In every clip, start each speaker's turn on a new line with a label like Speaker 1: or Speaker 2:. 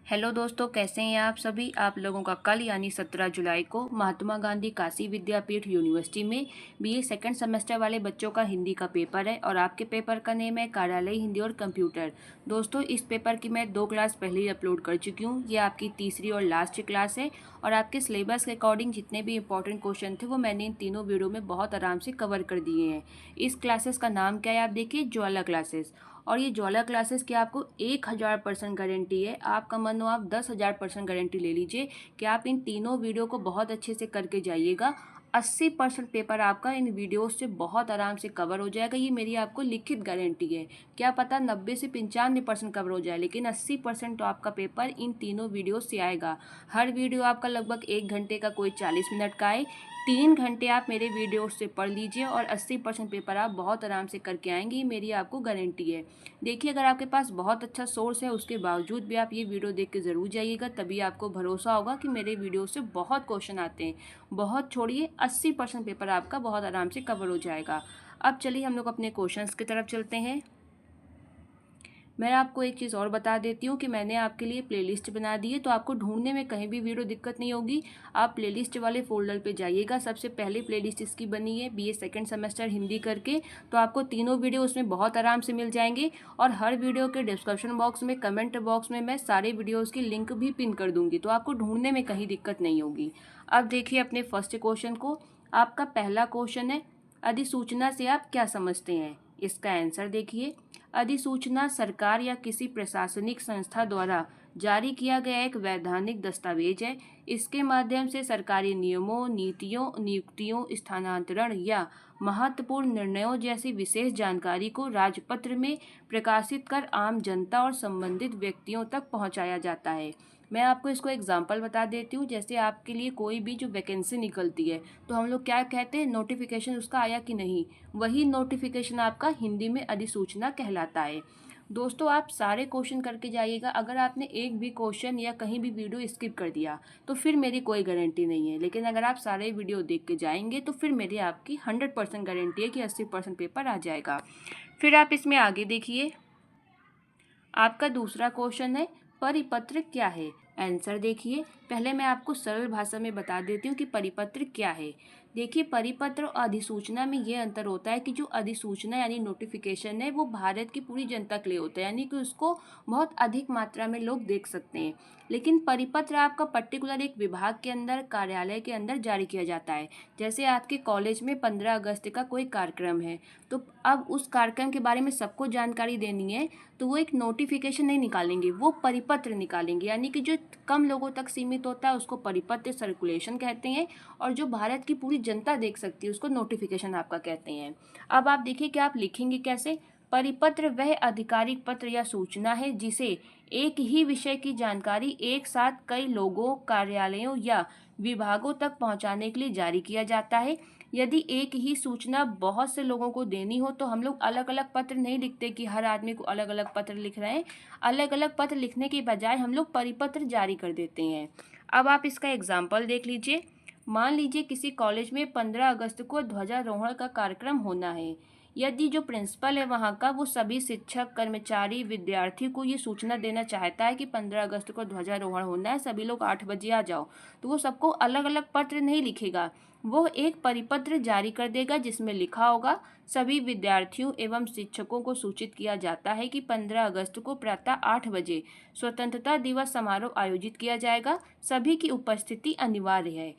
Speaker 1: Hello दोस्तों, कैसे हैं आप सभी। आप लोगों का कल यानी 17 जुलाई को महात्मा गांधी काशी विद्यापीठ यूनिवर्सिटी में बीए सेकंड सेमेस्टर वाले बच्चों का हिंदी का पेपर है और आपके पेपर का नेम है कार्यालय हिंदी और कंप्यूटर। दोस्तों, इस पेपर की मैं 2 क्लास पहले ही अपलोड कर चुकी हूँ। ये आपकी तीसरी और लास्ट क्लास है और आपके सिलेबस के अकॉर्डिंग जितने भी इंपॉर्टेंट क्वेश्चन थे वो मैंने इन तीनों वीडियो में बहुत आराम से कवर कर दिए हैं। इस क्लासेस का नाम क्या है आप देखिए, ज्वाला क्लासेस। और ये ज्वाला क्लासेस की आपको 1000% गारंटी है। आपका मन हो आप 10,000% गारंटी ले लीजिए कि आप इन तीनों वीडियो को बहुत अच्छे से करके जाइएगा। 80% पेपर आपका इन वीडियोस से बहुत आराम से कवर हो जाएगा। ये मेरी आपको लिखित गारंटी है। क्या पता 90 से 95% कवर हो जाए, लेकिन 80% तो आपका पेपर इन तीनों वीडियो से आएगा। हर वीडियो आपका लगभग 1 घंटे का, कोई 40 मिनट का है। 3 घंटे आप मेरे वीडियो से पढ़ लीजिए और 80% पेपर आप बहुत आराम से करके आएंगे। ये मेरी आपको गारंटी है। देखिए, अगर आपके पास बहुत अच्छा सोर्स है उसके बावजूद भी आप ये वीडियो देख के ज़रूर जाइएगा, तभी आपको भरोसा होगा कि मेरे वीडियो से बहुत क्वेश्चन आते हैं। बहुत छोड़िए, 80% पेपर आपका बहुत आराम से कवर हो जाएगा। अब चलिए हम लोग अपने क्वेश्चंस की तरफ चलते हैं। मैं आपको एक चीज़ और बता देती हूँ कि मैंने आपके लिए प्लेलिस्ट बना दी है, तो आपको ढूंढने में कहीं भी वीडियो दिक्कत नहीं होगी। आप प्लेलिस्ट वाले फोल्डर पे जाइएगा। सबसे पहले प्लेलिस्ट इसकी बनी है बीए सेकंड सेमेस्टर हिंदी करके, तो आपको तीनों वीडियो उसमें बहुत आराम से मिल जाएंगे। और हर वीडियो के डिस्क्रिप्शन बॉक्स में, कमेंट बॉक्स में मैं सारे वीडियोज़ की लिंक भी पिन कर दूँगी, तो आपको ढूंढने में कहीं दिक्कत नहीं होगी। अब देखिए अपने फर्स्ट क्वेश्चन को। आपका पहला क्वेश्चन है, अधिसूचना से आप क्या समझते हैं। इसका आंसर देखिए। अधिसूचना सरकार या किसी प्रशासनिक संस्था द्वारा जारी किया गया एक वैधानिक दस्तावेज है। इसके माध्यम से सरकारी नियमों, नीतियों, नियुक्तियों, स्थानांतरण या महत्वपूर्ण निर्णयों जैसी विशेष जानकारी को राजपत्र में प्रकाशित कर आम जनता और संबंधित व्यक्तियों तक पहुंचाया जाता है। मैं आपको इसको एग्जांपल बता देती हूँ। जैसे आपके लिए कोई भी जो वैकेंसी निकलती है, तो हम लोग क्या कहते हैं, नोटिफिकेशन उसका आया कि नहीं, वही नोटिफिकेशन आपका हिंदी में अधिसूचना कहलाता है। दोस्तों, आप सारे क्वेश्चन करके जाइएगा। अगर आपने एक भी क्वेश्चन या कहीं भी वीडियो स्किप कर दिया तो फिर मेरी कोई गारंटी नहीं है, लेकिन अगर आप सारे वीडियो देख के जाएंगे तो फिर मेरी आपकी 100% गारंटी है कि 80% पेपर आ जाएगा। फिर आप इसमें आगे देखिए। आपका दूसरा क्वेश्चन है, परिपत्र क्या है। आंसर देखिए। पहले मैं आपको सरल भाषा में बता देती हूँ कि परिपत्र क्या है। देखिए, परिपत्र और अधिसूचना में ये अंतर होता है कि जो अधिसूचना यानी नोटिफिकेशन है वो भारत की पूरी जनता के लिए होता है, यानी कि उसको बहुत अधिक मात्रा में लोग देख सकते हैं। लेकिन परिपत्र आपका पर्टिकुलर एक विभाग के अंदर, कार्यालय के अंदर जारी किया जाता है। जैसे आपके कॉलेज में 15 अगस्त का कोई कार्यक्रम है, तो अब उस कार्यक्रम के बारे में सबको जानकारी देनी है, तो वो एक नोटिफिकेशन नहीं निकालेंगे, वो परिपत्र निकालेंगे। यानी कि जो कम लोगों तक सीमित होता है उसको परिपत्र, सर्कुलेशन कहते हैं, और जो भारत की पूरी जनता देख सकती है उसको नोटिफिकेशन आपका कहते हैं। अब आप देखिए कि आप लिखेंगे कैसे। परिपत्र वह आधिकारिक पत्र या सूचना है जिसे एक ही विषय की जानकारी एक साथ कई लोगों, कार्यालयों या विभागों तक पहुंचाने के लिए जारी किया जाता है। यदि एक ही सूचना बहुत से लोगों को देनी हो तो हम लोग अलग अलग पत्र नहीं लिखते कि हर आदमी को अलग अलग पत्र लिख रहे हैं। अलग अलग पत्र लिखने के बजाय हम लोग परिपत्र जारी कर देते हैं। अब आप इसका एग्जाम्पल देख लीजिए। मान लीजिए किसी कॉलेज में 15 अगस्त को ध्वजारोहण का कार्यक्रम होना है। यदि जो प्रिंसिपल है वहाँ का, वो सभी शिक्षक, कर्मचारी, विद्यार्थी को ये सूचना देना चाहता है कि 15 अगस्त को ध्वजारोहण होना है, सभी लोग 8 बजे आ जाओ, तो वो सबको अलग अलग पत्र नहीं लिखेगा। वो एक परिपत्र जारी कर देगा जिसमें लिखा होगा, सभी विद्यार्थियों एवं शिक्षकों को सूचित किया जाता है कि 15 अगस्त को प्रातः 8 बजे स्वतंत्रता दिवस समारोह आयोजित किया जाएगा। सभी की उपस्थिति अनिवार्य है।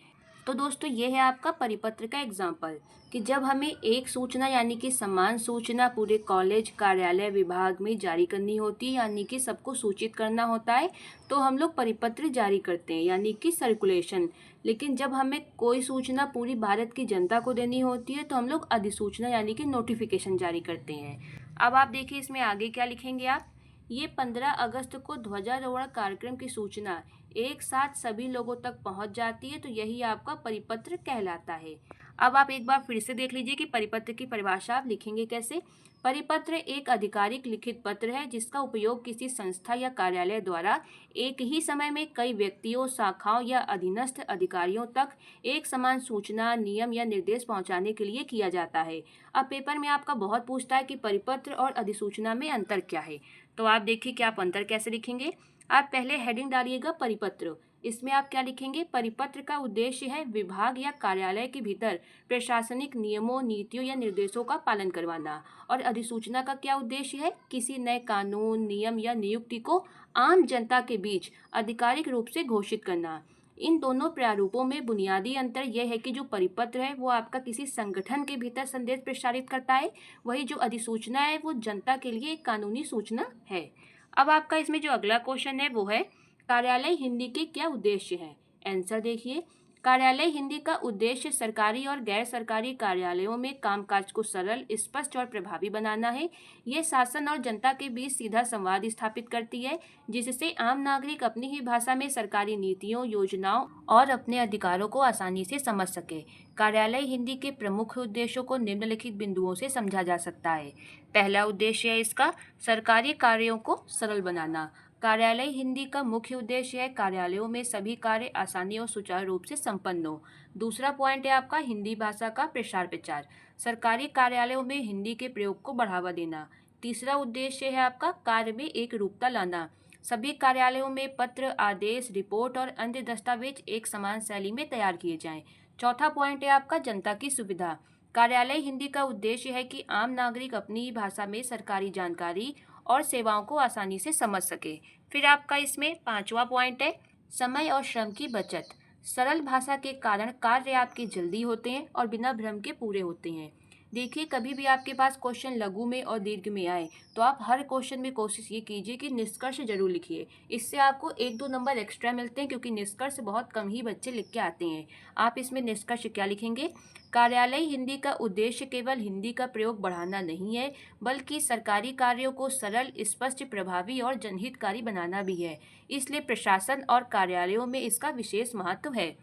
Speaker 1: तो दोस्तों, ये है आपका परिपत्र का एग्जाम्पल कि जब हमें एक सूचना यानी कि समान सूचना पूरे कॉलेज, कार्यालय, विभाग में जारी करनी होती है, यानी कि सबको सूचित करना होता है, तो हम लोग परिपत्र जारी करते हैं यानी कि सर्कुलेशन। लेकिन जब हमें कोई सूचना पूरी भारत की जनता को देनी होती है तो हम लोग अधिसूचना यानी कि नोटिफिकेशन जारी करते हैं। अब आप देखिए इसमें आगे क्या लिखेंगे आप। ये 15 अगस्त को ध्वजारोहण कार्यक्रम की सूचना एक साथ सभी लोगों तक पहुंच जाती है, तो यही आपका परिपत्र कहलाता है। अब आप एक बार फिर से देख लीजिए कि परिपत्र की परिभाषा आप लिखेंगे कैसे। परिपत्र एक आधिकारिक लिखित पत्र है जिसका उपयोग किसी संस्था या कार्यालय द्वारा एक ही समय में कई व्यक्तियों, शाखाओं या अधीनस्थ अधिकारियों तक एक समान सूचना, नियम या निर्देश पहुंचाने के लिए किया जाता है। अब पेपर में आपका बहुत पूछता है कि परिपत्र और अधिसूचना में अंतर क्या है। तो आप देखिए कि आप अंतर कैसे लिखेंगे। आप पहले हेडिंग डालिएगा परिपत्र। इसमें आप क्या लिखेंगे, परिपत्र का उद्देश्य है विभाग या कार्यालय के भीतर प्रशासनिक नियमों, नीतियों या निर्देशों का पालन करवाना। और अधिसूचना का क्या उद्देश्य है, किसी नए कानून, नियम या नियुक्ति को आम जनता के बीच आधिकारिक रूप से घोषित करना। इन दोनों प्रारूपों में बुनियादी अंतर यह है कि जो परिपत्र है वो आपका किसी संगठन के भीतर संदेश प्रसारित करता है, वही जो अधिसूचना है वो जनता के लिए एक कानूनी सूचना है। अब आपका इसमें जो अगला क्वेश्चन है वो है, कार्यालय हिंदी के क्या उद्देश्य हैं। आंसर देखिए, कार्यालय हिंदी का उद्देश्य सरकारी और गैर सरकारी कार्यालयों में कामकाज को सरल, स्पष्ट और प्रभावी बनाना है। ये शासन और जनता के बीच सीधा संवाद स्थापित करती है, जिससे आम नागरिक अपनी ही भाषा में सरकारी नीतियों, योजनाओं और अपने अधिकारों को आसानी से समझ सके। कार्यालय हिंदी के प्रमुख उद्देश्यों को निम्नलिखित बिंदुओं से समझा जा सकता है। पहला उद्देश्य है इसका, सरकारी कार्यों को सरल बनाना। कार्यालय हिंदी का मुख्य उद्देश्य है कार्यालयों में सभी कार्य आसानी और सुचारू रूप से संपन्न हो। दूसरा पॉइंट है आपका, हिंदी भाषा का प्रसार प्रचार। सरकारी कार्यालयों में हिंदी के प्रयोग को बढ़ावा देना। तीसरा उद्देश्य है आपका, कार्य में एक रूपता लाना। सभी कार्यालयों में पत्र, आदेश, रिपोर्ट और अन्य दस्तावेज एक समान शैली में तैयार किए जाएं। चौथा पॉइंट है आपका, जनता की सुविधा। कार्यालय हिंदी का उद्देश्य है कि आम नागरिक अपनी ही भाषा में सरकारी जानकारी और सेवाओं को आसानी से समझ सके। फिर आपका इसमें पांचवा पॉइंट है, समय और श्रम की बचत। सरल भाषा के कारण कार्य आपके जल्दी होते हैं और बिना भ्रम के पूरे होते हैं। देखिए, कभी भी आपके पास क्वेश्चन लघु में और दीर्घ में आए तो आप हर क्वेश्चन में कोशिश ये कीजिए कि निष्कर्ष जरूर लिखिए। इससे आपको 1-2 नंबर एक्स्ट्रा मिलते हैं, क्योंकि निष्कर्ष बहुत कम ही बच्चे लिख के आते हैं। आप इसमें निष्कर्ष क्या लिखेंगे, कार्यालय हिंदी का उद्देश्य केवल हिंदी का प्रयोग बढ़ाना नहीं है, बल्कि सरकारी कार्यों को सरल, स्पष्ट, प्रभावी और जनहितकारी बनाना भी है। इसलिए प्रशासन और कार्यालयों में इसका विशेष महत्व है।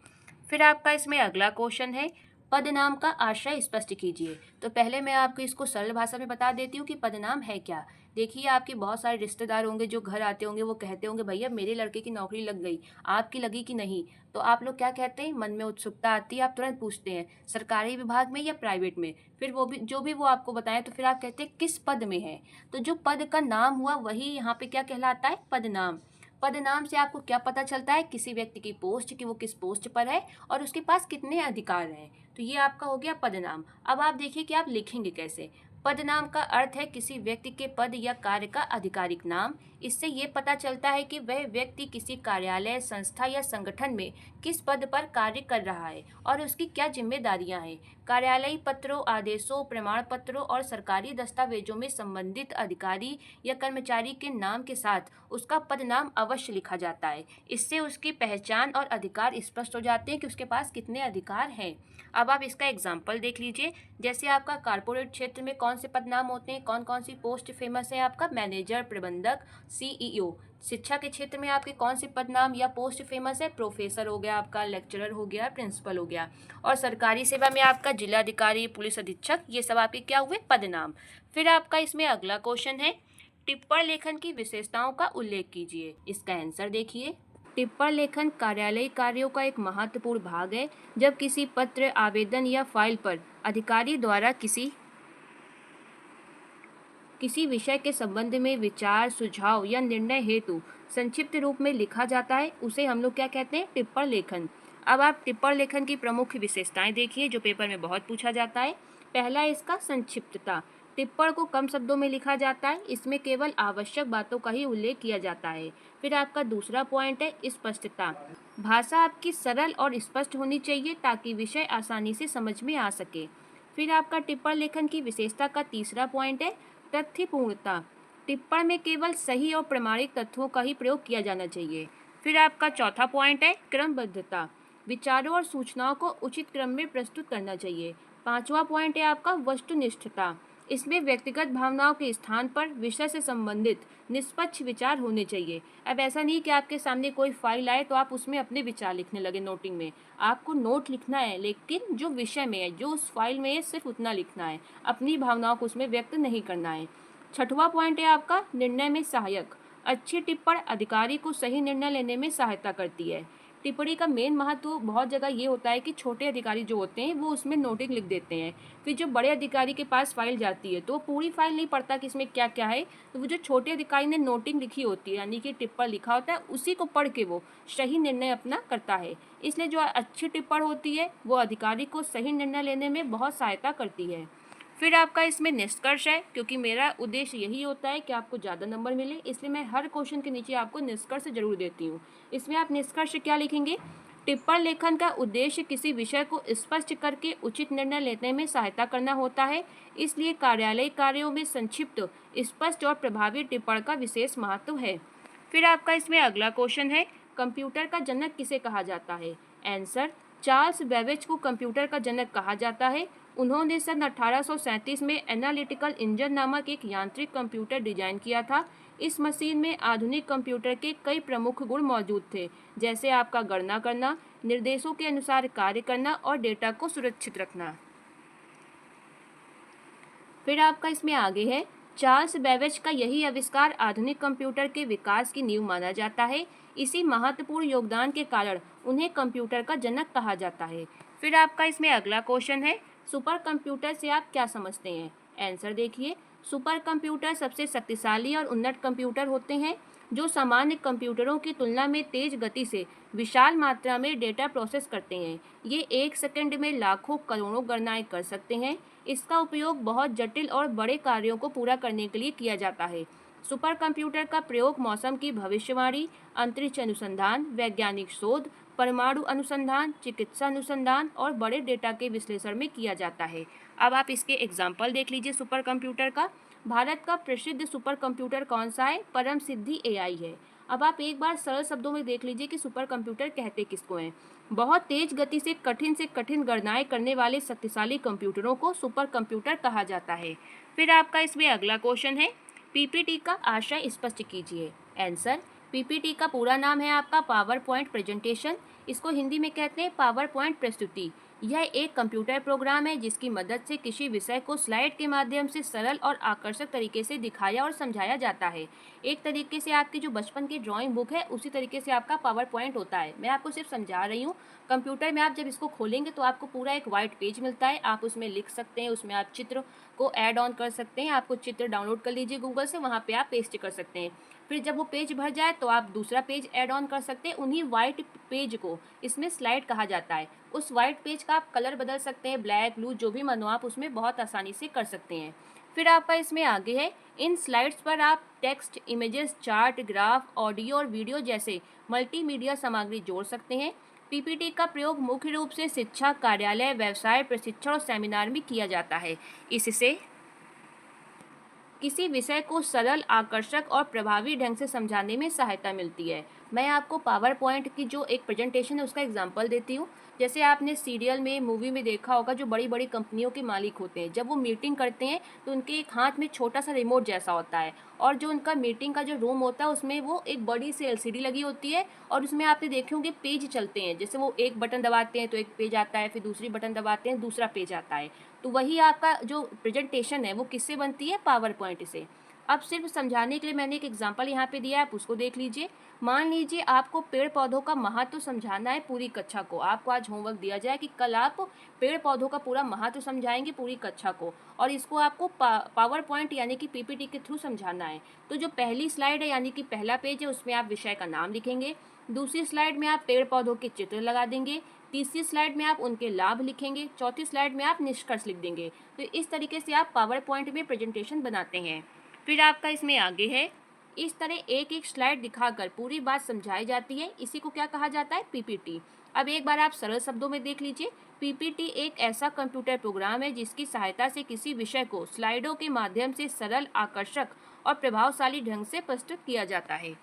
Speaker 1: फिर आपका इसमें अगला क्वेश्चन है, पदनाम का आशय स्पष्ट कीजिए। तो पहले मैं आपको इसको सरल भाषा में बता देती हूँ कि पदनाम है क्या। देखिए, आपके बहुत सारे रिश्तेदार होंगे जो घर आते होंगे, वो कहते होंगे भैया मेरे लड़के की नौकरी लग गई, आपकी लगी कि नहीं। तो आप लोग क्या कहते हैं, मन में उत्सुकता आती है, आप तुरंत पूछते हैं सरकारी विभाग में या प्राइवेट में। फिर वो भी जो भी वो आपको बताएं तो फिर आप कहते हैं किस पद में है। तो जो पद का नाम हुआ वही यहाँ पे क्या कहलाता है, पदनाम। पदनाम से आपको क्या पता चलता है, किसी व्यक्ति की पोस्ट, कि वो किस पोस्ट पर है और उसके पास कितने अधिकार हैं। तो ये आपका हो गया पदनाम। अब आप देखिए कि आप लिखेंगे कैसे। पदनाम का अर्थ है किसी व्यक्ति के पद या कार्य का आधिकारिक नाम। इससे ये पता चलता है कि वह व्यक्ति किसी कार्यालय, संस्था या संगठन में किस पद पर कार्य कर रहा है और उसकी क्या जिम्मेदारियां हैं। कार्यालयी पत्रों, आदेशों, प्रमाण पत्रों और सरकारी दस्तावेजों में संबंधित अधिकारी या कर्मचारी के नाम के साथ उसका पदनाम अवश्य लिखा जाता है। इससे उसकी पहचान और अधिकार स्पष्ट हो जाते हैं कि उसके पास कितने अधिकार हैं। अब आप इसका एग्जाम्पल देख लीजिए। जैसे आपका कारपोरेट क्षेत्र में कौन से पदनाम होते हैं, कौन कौन सी पोस्ट फेमस है, आपका मैनेजर, प्रबंधक, सीईओ। शिक्षा के क्षेत्र में आपके कौन से पदनाम या पोस्ट फेमस है, प्रोफेसर हो गया, आपका लेक्चरर हो गया, प्रिंसिपल हो गया। और सरकारी सेवा में आपका जिलाधिकारी, पुलिस अधीक्षक, ये सब आपके क्या हुए, पदनाम। फिर आपका इसमें अगला क्वेश्चन है, टिप्पण लेखन की विशेषताओं का उल्लेख कीजिए। इसका आंसर देखिए, टिप्पण लेखन कार्यालयी कार्यों का एक महत्वपूर्ण भाग है। जब किसी पत्र, आवेदन या फाइल पर अधिकारी द्वारा किसी विषय के संबंध में विचार, सुझाव या निर्णय हेतु संक्षिप्त रूप में लिखा जाता है, उसे हम लोग क्या कहते हैं, टिप्पण लेखन। अब आप टिप्पण लेखन की प्रमुख विशेषताएं देखिए जो पेपर में बहुत पूछा जाता है। पहला है इसका संक्षिप्तता। टिप्पण को कम शब्दों में लिखा जाता है, इसमें केवल आवश्यक बातों का ही उल्लेख किया जाता है। फिर आपका दूसरा पॉइंट है स्पष्टता। भाषा आपकी सरल और स्पष्ट होनी चाहिए ताकि विषय आसानी से समझ में आ सके। फिर आपका टिप्पण लेखन की विशेषता का तीसरा पॉइंट है तथ्यपूर्णता। टिप्पण में केवल सही और प्रमाणिक तथ्यों का ही प्रयोग किया जाना चाहिए। फिर आपका चौथा पॉइंट है क्रमबद्धता। विचारों और सूचनाओं को उचित क्रम में प्रस्तुत करना चाहिए। पांचवा पॉइंट है आपका वस्तुनिष्ठता। इसमें व्यक्तिगत भावनाओं के स्थान पर विषय से संबंधित निष्पक्ष विचार होने चाहिए। अब ऐसा नहीं कि आपके सामने कोई फाइल आए तो आप उसमें अपने विचार लिखने लगे नोटिंग में। आपको नोट लिखना है, लेकिन जो विषय में है, जो उस फाइल में है, सिर्फ उतना लिखना है, अपनी भावनाओं को उसमें व्यक्त नहीं करना है। छठवां पॉइंट है आपका निर्णय में सहायक। अच्छी टिप्पण अधिकारी को सही निर्णय लेने में सहायता करती है। टिप्पणी का मेन महत्व बहुत जगह ये होता है कि छोटे अधिकारी जो होते हैं वो उसमें नोटिंग लिख देते हैं। फिर जो बड़े अधिकारी के पास फाइल जाती है तो वो पूरी फाइल नहीं पढ़ता कि इसमें क्या क्या है, तो वो जो छोटे अधिकारी ने नोटिंग लिखी होती है यानी कि टिप्पण लिखा होता है उसी को पढ़ के वो सही निर्णय अपना करता है। इसलिए जो अच्छी टिप्पण होती है वो अधिकारी को सही निर्णय लेने में बहुत सहायता करती है। फिर आपका इसमें निष्कर्ष है, क्योंकि मेरा उद्देश्य यही होता है कि आपको ज़्यादा नंबर मिले, इसलिए मैं हर क्वेश्चन के नीचे आपको निष्कर्ष जरूर देती हूँ। इसमें आप निष्कर्ष क्या लिखेंगे? टिप्पण लेखन का उद्देश्य किसी विषय को स्पष्ट करके उचित निर्णय लेने में सहायता करना होता है, इसलिए कार्यालय कार्यों में संक्षिप्त, स्पष्ट और प्रभावी टिप्पण का विशेष महत्व है। फिर आपका इसमें अगला क्वेश्चन है, कंप्यूटर का जनक किसे कहा जाता है? आंसर, चार्ल्स बेबेज को कंप्यूटर का जनक कहा जाता है। उन्होंने सन 1837 में एनालिटिकल इंजन नामक एक यांत्रिक कंप्यूटर डिजाइन किया था। इस मशीन में आधुनिक कंप्यूटर के कई प्रमुख गुण मौजूद थे, जैसे आपका गणना करना, निर्देशों के अनुसार कार्य करना और डेटा को सुरक्षित रखना। फिर आपका इसमें आगे है, चार्ल्स बेबेज का यही आविष्कार आधुनिक कंप्यूटर के विकास की नींव माना जाता है। इसी महत्वपूर्ण योगदान के कारण उन्हें कंप्यूटर का जनक कहा जाता है। फिर आपका इसमें अगला क्वेश्चन है, सुपर कंप्यूटर से आप क्या समझते हैं? आंसर देखिए, सुपर कंप्यूटर सबसे शक्तिशाली और उन्नत कंप्यूटर होते हैं जो सामान्य कंप्यूटरों की तुलना में तेज गति से विशाल मात्रा में डेटा प्रोसेस करते हैं। ये एक सेकंड में लाखों करोड़ों गणनाएं कर सकते हैं। इसका उपयोग बहुत जटिल और बड़े कार्यों को पूरा करने के लिए किया जाता है। सुपर कंप्यूटर का प्रयोग मौसम की भविष्यवाणी, अंतरिक्ष अनुसंधान, वैज्ञानिक शोध, परमाणु अनुसंधान, चिकित्सा अनुसंधान और बड़े डेटा के विश्लेषण में किया जाता है। अब आप इसके एग्जाम्पल देख लीजिए सुपर कंप्यूटर का। भारत का प्रसिद्ध सुपर कंप्यूटर कौन सा है? परम सिद्धि एआई है। अब आप एक बार सरल शब्दों में देख लीजिए कि सुपर कंप्यूटर कहते किसको हैं। बहुत तेज गति से कठिन गणनाएं करने वाले शक्तिशाली कंप्यूटरों को सुपर कंप्यूटर कहा जाता है। फिर आपका इसमें अगला क्वेश्चन है, पीपीटी का आशय स्पष्ट कीजिए। आंसर, पीपीटी का पूरा नाम है आपका पावर पॉइंट प्रेजेंटेशन। इसको हिंदी में कहते हैं पावर पॉइंट प्रस्तुति। यह एक कंप्यूटर प्रोग्राम है जिसकी मदद से किसी विषय को स्लाइड के माध्यम से सरल और आकर्षक तरीके से दिखाया और समझाया जाता है। एक तरीके से आपकी जो बचपन की ड्राइंग बुक है उसी तरीके से आपका पावर पॉइंट होता है। मैं आपको सिर्फ समझा रही हूँ। कंप्यूटर में आप जब इसको खोलेंगे तो आपको पूरा एक वाइट पेज मिलता है, आप उसमें लिख सकते हैं, उसमें आप चित्र को ऐड ऑन कर सकते हैं। आपको चित्र डाउनलोड कर लीजिए गूगल से, वहाँ पे आप पेस्ट कर सकते हैं। फिर जब वो पेज भर जाए तो आप दूसरा पेज ऐड ऑन कर सकते हैं। उन्हीं वाइट पेज को इसमें स्लाइड कहा जाता है। उस वाइट पेज का आप कलर बदल सकते हैं, ब्लैक, ब्लू, जो भी मनो आप उसमें बहुत आसानी से कर सकते हैं। फिर आपका इसमें आगे है, इन स्लाइड्स पर आप text, images, chart, graph, audio और वीडियो जैसे मल्टीमीडिया सामग्री जोड़ सकते हैं। पीपीटी का प्रयोग मुख्य रूप से शिक्षा, कार्यालय, व्यवसाय, प्रशिक्षण और सेमिनार में किया जाता है। इससे किसी विषय को सरल, आकर्षक और प्रभावी ढंग से समझाने में सहायता मिलती है। मैं आपको पावर पॉइंट की जो एक प्रेजेंटेशन है उसका एग्जांपल देती हूँ। जैसे आपने सीरियल में, मूवी में देखा होगा, जो बड़ी बड़ी कंपनियों के मालिक होते हैं जब वो मीटिंग करते हैं तो उनके एक हाथ में छोटा सा रिमोट जैसा होता है, और जो उनका मीटिंग का जो रूम होता है उसमें वो एक बड़ी सी एलसीडी लगी होती है, और उसमें आपने देखे होंगे पेज चलते हैं। जैसे वो एक बटन दबाते हैं तो एक पेज आता है, फिर दूसरी बटन दबाते हैं दूसरा पेज आता है। तो वही आपका जो प्रेजेंटेशन है वो किससे बनती है? पावर पॉइंट से। अब सिर्फ समझाने के लिए मैंने एक एग्जांपल यहाँ पे दिया है, आप उसको देख लीजिए। मान लीजिए आपको पेड़ पौधों का महत्व समझाना है पूरी कक्षा को। आपको आज होमवर्क दिया जाए कि कल आप पेड़ पौधों का पूरा महत्व समझाएंगे पूरी कक्षा को, और इसको आपको पावर पॉइंट यानी कि पीपीटी के थ्रू समझाना है। तो जो पहली स्लाइड है यानी कि पहला पेज है उसमें आप विषय का नाम लिखेंगे, दूसरी स्लाइड में आप पेड़ पौधों के चित्र लगा देंगे, तीसरी स्लाइड में आप उनके लाभ लिखेंगे, चौथी स्लाइड में आप निष्कर्ष लिख देंगे। तो इस तरीके से आप पावर पॉइंट में प्रेजेंटेशन बनाते हैं। फिर आपका इसमें आगे है, इस तरह एक एक स्लाइड दिखाकर पूरी बात समझाई जाती है, इसी को क्या कहा जाता है? पीपीटी। अब एक बार आप सरल शब्दों में देख लीजिए। पीपीटी एक ऐसा कंप्यूटर प्रोग्राम है जिसकी सहायता से किसी विषय को स्लाइडों के माध्यम से सरल, आकर्षक और प्रभावशाली ढंग से प्रस्तुत किया जाता है।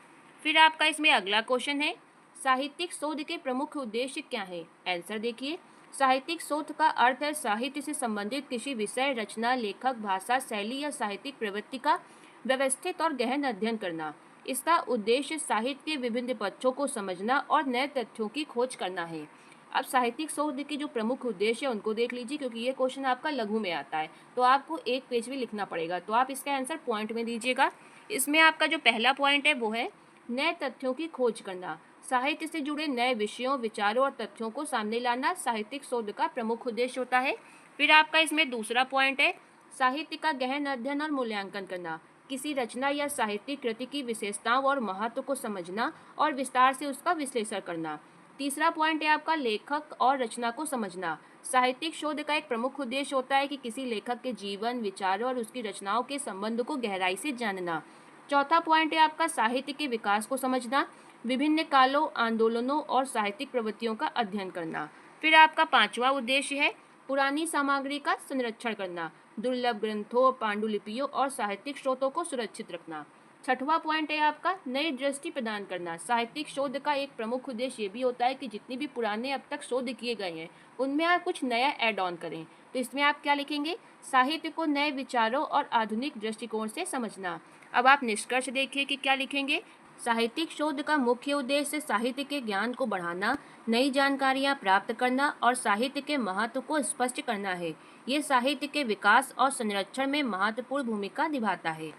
Speaker 1: फिर आपका इसमें अगला क्वेश्चन है, साहित्यिक शोध के प्रमुख उद्देश्य क्या है? आंसर देखिए, साहित्यिक शोध का अर्थ है साहित्य से संबंधित किसी विषय, रचना, लेखक, भाषा, शैली या साहित्यिक प्रवृत्ति का व्यवस्थित और गहन अध्ययन करना। इसका उद्देश्य साहित्य के विभिन्न पक्षों को समझना और नए तथ्यों की खोज करना है। अब साहित्यिक शोध के जो प्रमुख उद्देश्य है उनको देख लीजिए, क्योंकि ये क्वेश्चन आपका लघु में आता है तो आपको एक पेज में लिखना पड़ेगा, तो आप इसका आंसर पॉइंट में दीजिएगा। इसमें आपका जो पहला पॉइंट है वो है नए तथ्यों की खोज करना। साहित्य से जुड़े नए विषयों, विचारों और तथ्यों को सामने लाना साहित्यिक शोध का प्रमुख उद्देश्य होता है। फिर आपका इसमें दूसरा पॉइंट है साहित्य का गहन अध्ययन और मूल्यांकन करना। किसी रचना या साहित्यिक कृति की विशेषताओं और महत्व को समझना और विस्तार से उसका विश्लेषण करना। तीसरा पॉइंट है आपका लेखक और रचना को समझना। साहित्यिक शोध का एक प्रमुख उद्देश्य होता है कि किसी लेखक के जीवन, विचारों और उसकी रचनाओं के संबंध को गहराई से जानना। चौथा पॉइंट है आपका साहित्य के विकास को समझना, विभिन्न कालों, आंदोलनों और साहित्यिक प्रवृत्तियों का अध्ययन करना। फिर आपका पांचवा उद्देश्य है पुरानी सामग्री का संरक्षण करना, दुर्लभ ग्रंथों, पांडुलिपियों और साहित्यिक स्रोतों को सुरक्षित रखना। छठवां पॉइंट है आपका नई दृष्टि प्रदान करना। साहित्यिक शोध का एक प्रमुख उद्देश्य ये भी होता है कि जितनी भी पुराने अब तक शोध किए गए हैं उनमें आप कुछ नया ऐड ऑन करें। तो इसमें आप क्या लिखेंगे, साहित्य को नए विचारों और आधुनिक दृष्टिकोण से समझना। अब आप निष्कर्ष देखिए कि क्या लिखेंगे, साहित्यिक शोध का मुख्य उद्देश्य साहित्य के ज्ञान को बढ़ाना, नई जानकारियां प्राप्त करना और साहित्य के महत्व को स्पष्ट करना है। ये साहित्य के विकास और संरक्षण में महत्वपूर्ण भूमिका निभाता है।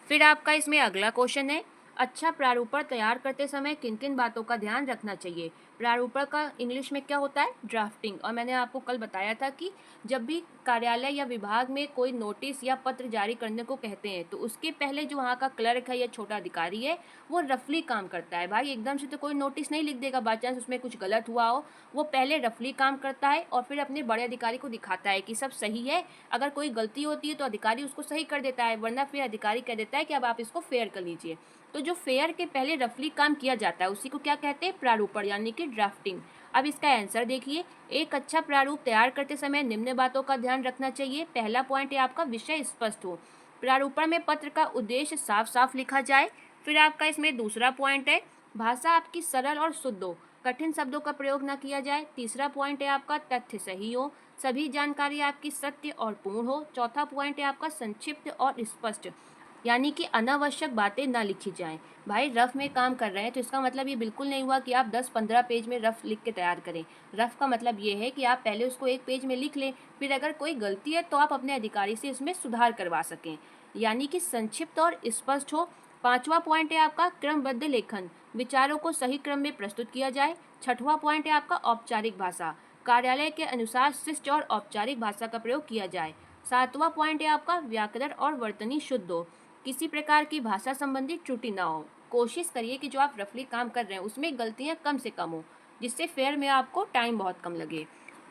Speaker 1: फिर आपका इसमें अगला क्वेश्चन है अच्छा प्रारूपण तैयार करते समय किन किन बातों का ध्यान रखना चाहिए। प्रारूपण का इंग्लिश में क्या होता है, ड्राफ्टिंग। और मैंने आपको कल बताया था कि जब भी कार्यालय या विभाग में कोई नोटिस या पत्र जारी करने को कहते हैं तो उसके पहले जो वहाँ का क्लर्क है या छोटा अधिकारी है वो रफली काम करता है। भाई एकदम से तो कोई नोटिस नहीं लिख देगा, बाई चांस उसमें कुछ गलत हुआ हो। वो पहले रफली काम करता है और फिर अपने बड़े अधिकारी को दिखाता है कि सब सही है। अगर कोई गलती होती है तो अधिकारी उसको सही कर देता है, वरना फिर अधिकारी कह देता है कि अब आप इसको फेयर कर लीजिए। तो जो फेयर के पहले रफली काम किया जाता है उसी को क्या कहते हैं, प्रारूपण यानी कि ड्राफ्टिंग। अब इसका आंसर देखिए, एक अच्छा प्रारूप तैयार करते समय निम्न बातों का ध्यान रखना चाहिए। पहला पॉइंट है आपका विषय स्पष्ट हो, प्रारूपण में पत्र का उद्देश्य साफ साफ लिखा जाए। फिर आपका इसमें दूसरा पॉइंट है भाषा आपकी सरल और शुद्ध हो, कठिन शब्दों का प्रयोग न किया जाए। तीसरा पॉइंट है आपका तथ्य सही हो, सभी जानकारी आपकी सत्य और पूर्ण हो। चौथा पॉइंट है आपका संक्षिप्त और स्पष्ट, यानी कि अनावश्यक बातें ना लिखी जाएं। भाई रफ में काम कर रहे हैं तो इसका मतलब ये बिल्कुल नहीं हुआ कि आप 10-15 पेज में रफ लिख के तैयार करें। रफ का मतलब ये है कि आप पहले उसको एक पेज में लिख लें, फिर अगर कोई गलती है तो आप अपने अधिकारी से इसमें सुधार करवा सकें, यानी कि संक्षिप्त और स्पष्ट हो। पांचवा पॉइंट है आपका क्रमबद्ध लेखन, विचारों को सही क्रम में प्रस्तुत किया जाए। छठवां पॉइंट है आपका औपचारिक भाषा, कार्यालय के अनुसार शिष्ट और औपचारिक भाषा का प्रयोग किया जाए। सातवां पॉइंट है आपका व्याकरण और वर्तनी शुद्ध हो, किसी प्रकार की भाषा संबंधी त्रुटि ना हो। कोशिश करिए कि जो आप रफली काम कर रहे हैं उसमें गलतियां कम से कम हो, जिससे फेयर में आपको टाइम बहुत कम लगे।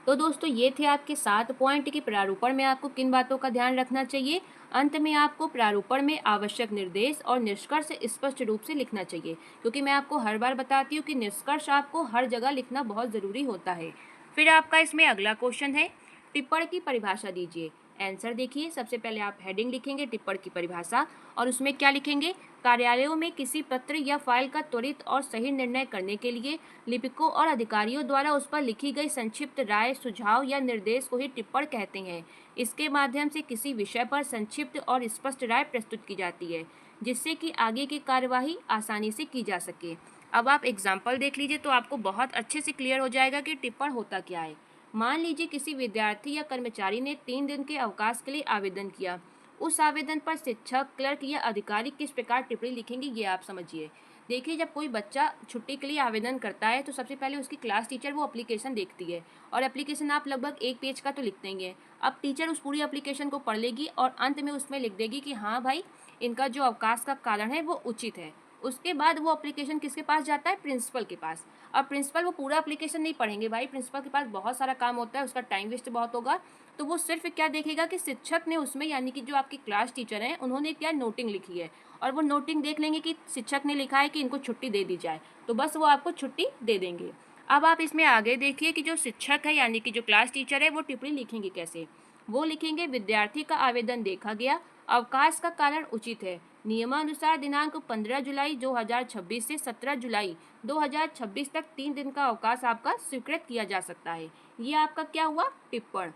Speaker 1: तो दोस्तों ये थे आपके 7 पॉइंट कि प्रारूपण में आपको किन बातों का ध्यान रखना चाहिए। अंत में आपको प्रारूपण में आवश्यक निर्देश और निष्कर्ष स्पष्ट रूप से लिखना चाहिए, क्योंकि मैं आपको हर बार बताती हूँ कि निष्कर्ष आपको हर जगह लिखना बहुत ज़रूरी होता है। फिर आपका इसमें अगला क्वेश्चन है टिप्पणी की परिभाषा दीजिए। आंसर देखिए, सबसे पहले आप हेडिंग लिखेंगे टिप्पणी की परिभाषा और उसमें क्या लिखेंगे, कार्यालयों में किसी पत्र या फाइल का त्वरित और सही निर्णय करने के लिए लिपिकों और अधिकारियों द्वारा उस पर लिखी गई संक्षिप्त राय, सुझाव या निर्देश को ही टिप्पणी कहते हैं। इसके माध्यम से किसी विषय पर संक्षिप्त और स्पष्ट राय प्रस्तुत की जाती है, जिससे कि आगे की कार्यवाही आसानी से की जा सके। अब आप एग्जाम्पल देख लीजिए तो आपको बहुत अच्छे से क्लियर हो जाएगा कि टिप्पणी होता क्या है। मान लीजिए किसी विद्यार्थी या कर्मचारी ने 3 दिन के अवकाश के लिए आवेदन किया। उस आवेदन पर शिक्षक, क्लर्क या अधिकारी किस प्रकार टिप्पणी लिखेंगे ये आप समझिए। देखिए, जब कोई बच्चा छुट्टी के लिए आवेदन करता है तो सबसे पहले उसकी क्लास टीचर वो एप्लीकेशन देखती है, और एप्लीकेशन आप लगभग 1 पेज का तो लिख देंगे। अब टीचर उस पूरी एप्लीकेशन को पढ़ लेगी और अंत में उसमें लिख देगी कि हाँ भाई, इनका जो अवकाश का कारण है वो उचित है। उसके बाद वो एप्लीकेशन किसके पास जाता है, प्रिंसिपल के पास। अब प्रिंसिपल वो पूरा एप्लीकेशन नहीं पढ़ेंगे, भाई प्रिंसिपल के पास बहुत सारा काम होता है, उसका टाइम वेस्ट बहुत होगा। तो वो सिर्फ क्या देखेगा कि शिक्षक ने उसमें, यानी कि जो आपकी क्लास टीचर हैं, उन्होंने क्या नोटिंग लिखी है, और वो नोटिंग देख लेंगे कि शिक्षक ने लिखा है कि इनको छुट्टी दे दी जाए, तो बस वो आपको छुट्टी दे देंगे। अब आप इसमें आगे देखिए कि जो शिक्षक है यानी कि जो क्लास टीचर है वो टिप्पणी लिखेंगे कैसे। वो लिखेंगे विद्यार्थी का आवेदन देखा गया, अवकाश का कारण उचित है, नियमानुसार दिनांक 15 जुलाई 2026 से 17 जुलाई 2026 तक 3 दिन का अवकाश आपका स्वीकृत किया जा सकता है। ये आपका क्या हुआ, टिप्पणी।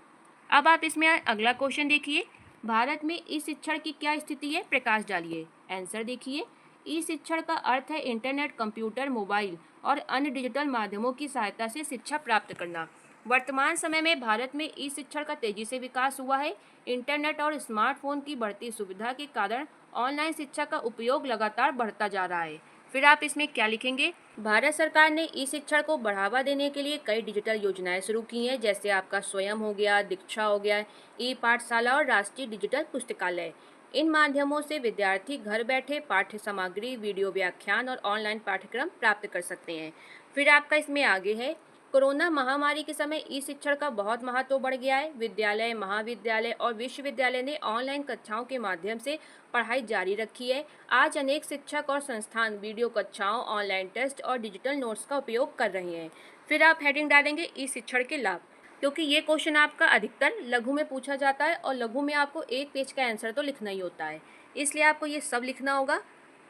Speaker 1: अब आप इसमें अगला क्वेश्चन देखिए, भारत में ई शिक्षण की क्या स्थिति है, प्रकाश डालिए। आंसर देखिए, ई शिक्षण का अर्थ है इंटरनेट, कंप्यूटर, मोबाइल और अन्य डिजिटल माध्यमों की सहायता से शिक्षा प्राप्त करना। वर्तमान समय में भारत में ई शिक्षण का तेजी से विकास हुआ है। इंटरनेट और स्मार्टफोन की बढ़ती सुविधा के कारण ऑनलाइन शिक्षा का उपयोग लगातार बढ़ता जा रहा है। फिर आप इसमें क्या लिखेंगे? भारत सरकार ने ई शिक्षण को बढ़ावा देने के लिए कई डिजिटल योजनाएं शुरू की हैं, जैसे आपका स्वयं हो गया, दीक्षा हो गया, ई पाठशाला और राष्ट्रीय डिजिटल पुस्तकालय। इन माध्यमों से विद्यार्थी घर बैठे पाठ्य सामग्री, वीडियो व्याख्यान और ऑनलाइन पाठ्यक्रम प्राप्त कर सकते हैं। फिर आपका इसमें आगे है, कोरोना महामारी के समय ई शिक्षण का बहुत महत्व बढ़ गया है। विद्यालय, महाविद्यालय और विश्वविद्यालय ने ऑनलाइन कक्षाओं के माध्यम से पढ़ाई जारी रखी है। आज अनेक शिक्षक और संस्थान वीडियो कक्षाओं, ऑनलाइन टेस्ट और डिजिटल नोट्स का उपयोग कर रहे हैं। फिर आप हेडिंग डालेंगे ई शिक्षण के लाभ, क्योंकि ये क्वेश्चन आपका अधिकतर लघु में पूछा जाता है और लघु में आपको एक पेज का आंसर तो लिखना ही होता है, इसलिए आपको ये सब लिखना होगा।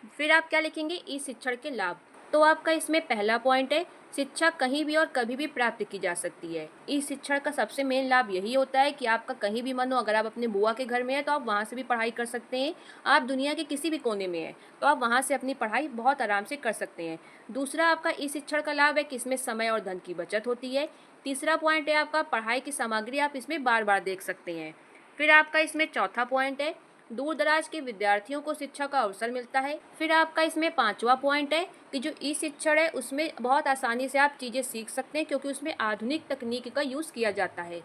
Speaker 1: फिर आप क्या लिखेंगे? ई शिक्षण के लाभ। तो आपका इसमें पहला पॉइंट है, शिक्षा कहीं भी और कभी भी प्राप्त की जा सकती है। ई शिक्षण का सबसे मेन लाभ यही होता है कि आपका कहीं भी मन हो, अगर आप अपने बुआ के घर में हैं तो आप वहाँ से भी पढ़ाई कर सकते हैं। आप दुनिया के किसी भी कोने में हैं तो आप वहाँ से अपनी पढ़ाई बहुत आराम से कर सकते हैं। दूसरा आपका ई शिक्षण का लाभ है कि इसमें समय और धन की बचत होती है। तीसरा पॉइंट है आपका, पढ़ाई की सामग्री आप इसमें बार बार देख सकते हैं। फिर आपका इसमें चौथा पॉइंट है, दूर दराज के विद्यार्थियों को शिक्षा का अवसर मिलता है। फिर आपका इसमें पांचवा पॉइंट है कि जो ई शिक्षण है उसमें बहुत आसानी से आप चीज़ें सीख सकते हैं, क्योंकि उसमें आधुनिक तकनीक का यूज़ किया जाता है।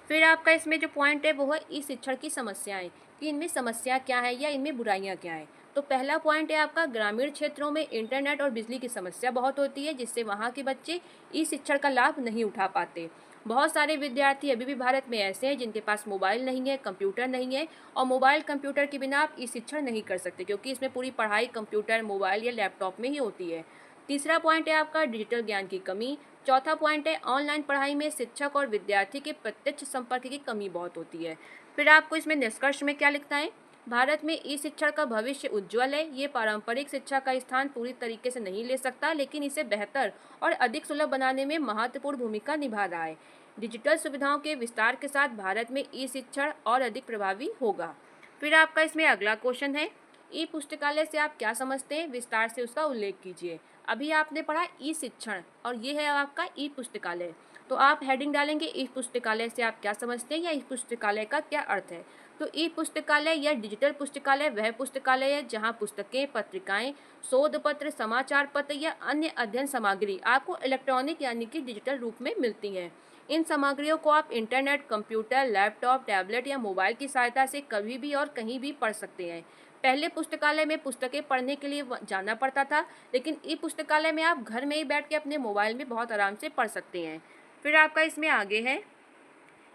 Speaker 1: फिर आपका इसमें जो पॉइंट है वो है ई शिक्षण की समस्याएं, कि इनमें समस्या क्या है या इनमें बुराइयां क्या है। तो पहला पॉइंट है आपका, ग्रामीण क्षेत्रों में इंटरनेट और बिजली की समस्या बहुत होती है, जिससे वहाँ के बच्चे ई शिक्षण का लाभ नहीं उठा पाते। बहुत सारे विद्यार्थी अभी भी भारत में ऐसे हैं जिनके पास मोबाइल नहीं है, कंप्यूटर नहीं है, और मोबाइल कंप्यूटर के बिना आप ई शिक्षण नहीं कर सकते, क्योंकि इसमें पूरी पढ़ाई कंप्यूटर, मोबाइल या लैपटॉप में ही होती है। तीसरा पॉइंट है आपका, डिजिटल ज्ञान की कमी। चौथा पॉइंट है, ऑनलाइन पढ़ाई में शिक्षक और विद्यार्थी के प्रत्यक्ष संपर्क की कमी बहुत होती है। फिर आपको इसमें निष्कर्ष में क्या लिखना है? भारत में ई शिक्षण का भविष्य उज्ज्वल है। ये पारंपरिक शिक्षा का स्थान पूरी तरीके से नहीं ले सकता, लेकिन इसे बेहतर और अधिक सुलभ बनाने में महत्वपूर्ण भूमिका निभा रहा है। डिजिटल सुविधाओं के विस्तार के साथ भारत में ई शिक्षण और अधिक प्रभावी होगा। फिर आपका इसमें अगला क्वेश्चन है, ई पुस्तकालय से आप क्या समझते हैं? विस्तार से उसका उल्लेख कीजिए। अभी आपने पढ़ा ई शिक्षण और ये है आपका ई पुस्तकालय, तो आप हेडिंग डालेंगे ई पुस्तकालय से आप क्या समझते हैं या ई पुस्तकालय का क्या अर्थ है। तो ई पुस्तकालय या डिजिटल पुस्तकालय वह पुस्तकालय है जहां पुस्तकें, पत्रिकाएं, शोध पत्र, समाचार पत्र या अन्य अध्ययन सामग्री आपको इलेक्ट्रॉनिक यानी कि डिजिटल रूप में मिलती हैं। इन सामग्रियों को आप इंटरनेट, कंप्यूटर, लैपटॉप, टैबलेट या मोबाइल की सहायता से कभी भी और कहीं भी पढ़ सकते हैं। पहले पुस्तकालय में पुस्तकें पढ़ने के लिए जाना पड़ता था, लेकिन ई पुस्तकालय में आप घर में ही बैठ के अपने मोबाइल में बहुत आराम से पढ़ सकते हैं। फिर आपका इसमें आगे है,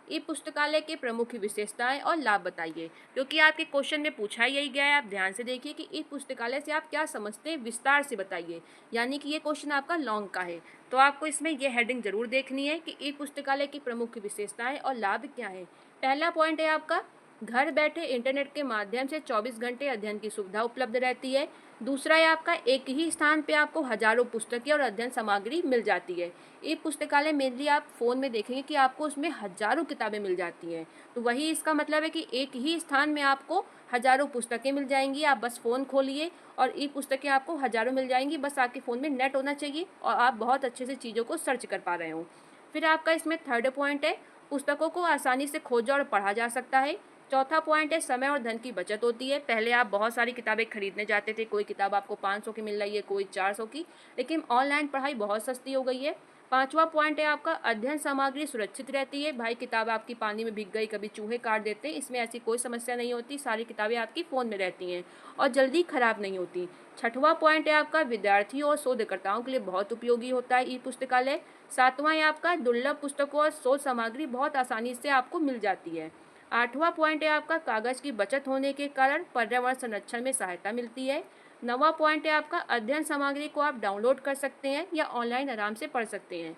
Speaker 1: ई पुस्तकालय के प्रमुख विशेषताएं और लाभ बताइए, क्योंकि आपके क्वेश्चन में पूछा यही गया है। आप ध्यान से देखिए कि ई पुस्तकालय से आप क्या समझते हैं, विस्तार से बताइए, यानी कि ये क्वेश्चन आपका लॉन्ग का है, तो आपको इसमें ये हेडिंग जरूर देखनी है कि ई पुस्तकालय की प्रमुख विशेषताएं और लाभ क्या है। पहला पॉइंट है आपका, घर बैठे इंटरनेट के माध्यम से 24 घंटे अध्ययन की सुविधा उपलब्ध रहती है। दूसरा है आपका, एक ही स्थान पे आपको हजारों पुस्तकें और अध्ययन सामग्री मिल जाती है। ई पुस्तकालय मेनली आप फ़ोन में देखेंगे कि आपको उसमें हजारों किताबें मिल जाती हैं, तो वही इसका मतलब है कि एक ही स्थान में आपको हजारों पुस्तकें मिल जाएंगी। आप बस फ़ोन खोलिए और ई पुस्तकें आपको हजारों मिल जाएंगी, बस आपके फ़ोन में नेट होना चाहिए और आप बहुत अच्छे से चीज़ों को सर्च कर पा रहे हो। फिर आपका इसमें थर्ड पॉइंट है, पुस्तकों को आसानी से खोजा और पढ़ा जा सकता है। चौथा पॉइंट है, समय और धन की बचत होती है। पहले आप बहुत सारी किताबें खरीदने जाते थे, कोई किताब आपको 500 की मिल रही है, कोई 400 की, लेकिन ऑनलाइन पढ़ाई बहुत सस्ती हो गई है। पांचवा पॉइंट है आपका, अध्ययन सामग्री सुरक्षित रहती है। भाई किताब आपकी पानी में भीग गई, कभी चूहे काट देते हैं, इसमें ऐसी कोई समस्या नहीं होती। सारी किताबें आपकी फ़ोन में रहती हैं और जल्दी ख़राब नहीं होती। छठवां पॉइंट है आपका, विद्यार्थियों और शोधकर्ताओं के लिए बहुत उपयोगी होता है ई पुस्तकालय। सातवां है आपका, दुर्लभ पुस्तकों और शोध सामग्री बहुत आसानी से आपको मिल जाती है। आठवां पॉइंट है आपका, कागज़ की बचत होने के कारण पर्यावरण संरक्षण में सहायता मिलती है। नवा पॉइंट है आपका, अध्ययन सामग्री को आप डाउनलोड कर सकते हैं या ऑनलाइन आराम से पढ़ सकते हैं।